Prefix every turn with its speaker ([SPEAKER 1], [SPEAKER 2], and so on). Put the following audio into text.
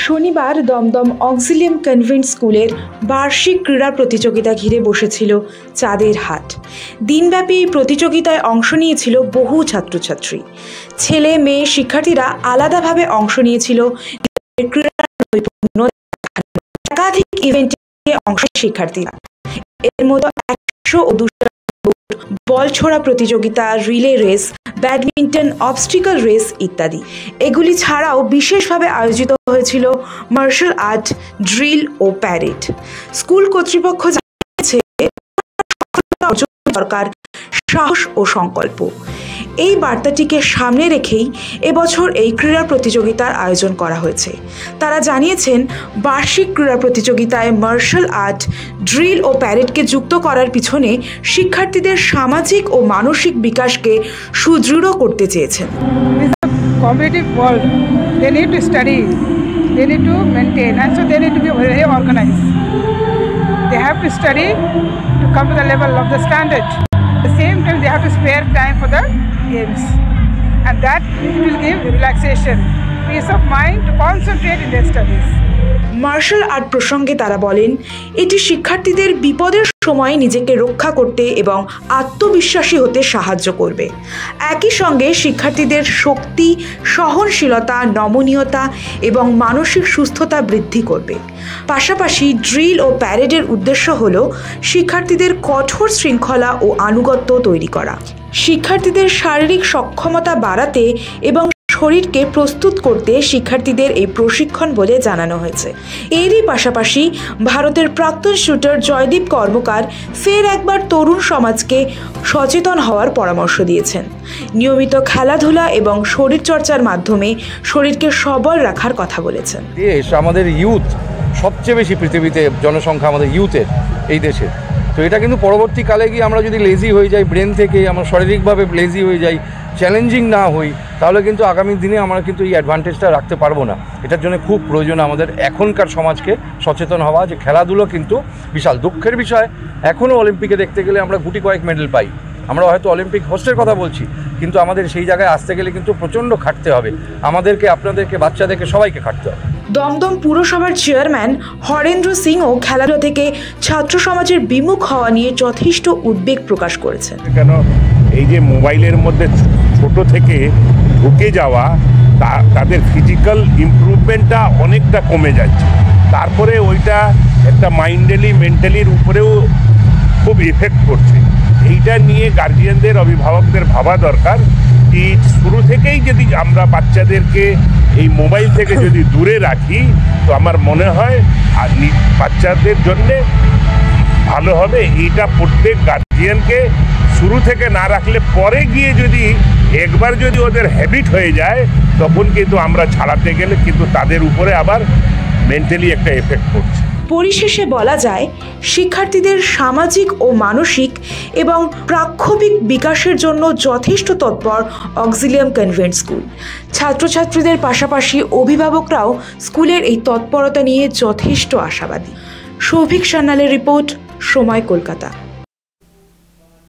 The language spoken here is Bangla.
[SPEAKER 1] শনিবার দমদম অক্সিলিয়াম কনভেন্ট স্কুলের বার্ষিক ক্রীড়া প্রতিযোগিতা ঘিরে বসেছিল চাঁদের হাট। দিনব্যাপী এই প্রতিযোগিতায় অংশ নিয়েছিল বহু ছাত্রছাত্রী। ছেলে মেয়ে শিক্ষার্থীরা আলাদাভাবে অংশ নিয়েছিল। একাধিক ইভেন্টে অংশ শিক্ষার্থীরা, এর মধ্যে 100 ও 200 বল ছোড়া প্রতিযোগিতা, রিলে রেস, ব্যাডমিন্টন, অবস্টিকল রেস ইত্যাদি। এগুলি ছাড়াও বিশেষভাবে আয়োজিত হয়েছিল মার্শাল আর্ট, ড্রিল ও প্যারেড। স্কুল কর্তৃপক্ষ জানিয়েছে দরকার সাহস ও সংকল্প। এই বার্তাটিকে সামনে রেখেই এবছর এই ক্রীড়া প্রতিযোগিতার আয়োজন করা হয়েছে। তারা জানিয়েছেন, বার্ষিক ক্রীড়া প্রতিযোগিতায় মার্শাল আর্ট, ড্রিল ও প্যারেডকে যুক্ত করার পিছনে শিক্ষার্থীদের সামাজিক ও মানসিক বিকাশকে সুদৃঢ় করতে চেয়েছেন।
[SPEAKER 2] Competitive world, they need to study, they need to maintain, and so they need to be very organized. They have to study to come to the level of the standard. At the same time, they have to spare time for the games, and that will give relaxation, peace of mind to concentrate in their studies.
[SPEAKER 1] Martial art প্রসঙ্গে তারা বলেন, এটি শিক্ষার্থীদের বিপদের সময় নিজেকে রক্ষা করতে এবং আত্মবিশ্বাসী হতে সাহায্য করবে। একই সঙ্গে শিক্ষার্থীদের শক্তি, সহনশীলতা, নমনীয়তা এবং মানসিক সুস্থতা বৃদ্ধি করবে। পাশাপাশি ড্রিল ও প্যারেডের উদ্দেশ্য হল শিক্ষার্থীদের কঠোর শৃঙ্খলা ও আনুগত্য তৈরি করা, শিক্ষার্থীদের শারীরিক সক্ষমতা বাড়াতে এবং শরীরকে প্রস্তুত করতে শিক্ষার্থীদের এই প্রশিক্ষণ বলে জানানো হয়েছে। এরই পাশাপাশি ভারতের প্রাক্তন শুটার জয়দীপ কর্মকার ফের একবার তরুণ সমাজকে সচেতন হওয়ার পরামর্শ দিয়েছেন। নিয়মিত খেলাধুলা এবং শরীরচর্চার মাধ্যমে শরীরকে সবল রাখার কথা বলেছেন।
[SPEAKER 3] আমাদের ইউথ সবচেয়ে বেশি পৃথিবীতে জনসংখ্যা আমাদের ইউথের এই দেশে, তো এটা কিন্তু পরবর্তীকালে গিয়ে আমরা যদি লেজি হয়ে যাই, ব্রেন থেকে আমরা শারীরিকভাবে লেজি হয়ে যাই, চ্যালেঞ্জিং না হই, তাহলে কিন্তু আগামী দিনে আমরা কিন্তু এই অ্যাডভান্টেজটা রাখতে পারবো না। এটার জন্য খুব প্রয়োজন আমাদের এখনকার সমাজকে সচেতন হওয়া যে খেলাধুলো কিন্তু বিশাল দুঃখের বিষয়। এখনও অলিম্পিকে দেখতে গেলে আমরা গুটি কয়েক মেডেল পাই। আমরা হয়তো অলিম্পিক হোস্টের কথা বলছি, কিন্তু আমাদের সেই জায়গায় আসতে গেলে কিন্তু প্রচণ্ড খাটতে হবে আমাদেরকে, আপনাদেরকে, বাচ্চাদেরকে, সবাইকে খাটতে হবে।
[SPEAKER 1] দমদম পুরসভার চেয়ারম্যান হরেন্দ্র সিংও খেলাধুলা থেকে ছাত্র সমাজের বিমুখ হওয়া নিয়ে যথেষ্ট উদ্বেগ প্রকাশ করেছেন।
[SPEAKER 4] কেন এই যে মোবাইলের মধ্যে ছোট থেকে ঢুকে যাওয়া, তাদের ফিজিক্যাল ইমপ্রুভমেন্টটা অনেকটা কমে যাচ্ছে। তারপরে ওইটা একটা মাইন্ডলি মেন্টালির উপরেও খুব ইফেক্ট করছে। এইটা নিয়ে গার্জিয়ানদের, অভিভাবকদের ভাবা দরকার যে শুরু থেকেই যদি আমরা বাচ্চাদেরকে এই মোবাইল থেকে যদি দূরে রাখি, তো আমার মনে হয় আর বাচ্চাদের জন্যে ভালো হবে। এইটা প্রত্যেক গার্জিয়ানকে শুরু থেকে না রাখলে পরে গিয়ে যদি একবার যদি ওদের হ্যাবিট হয়ে যায়, তখন কিন্তু আমরা ছাড়াতে গেলে কিন্তু তাদের উপরে আবার মেন্টালি একটা এফেক্ট পড়ছে।
[SPEAKER 1] পরিশেষে বলা যায়, শিক্ষার্থীদের সামাজিক ও মানসিক এবং প্রাক্ষবিক বিকাশের জন্য যথেষ্ট তৎপর অক্সিলিয়াম কনভেন্ট স্কুল। ছাত্রছাত্রীদের পাশাপাশি অভিভাবকরাও স্কুলের এই তৎপরতা নিয়ে যথেষ্ট আশাবাদী। সৌভিক সান্যালের রিপোর্ট, সময়, কলকাতা।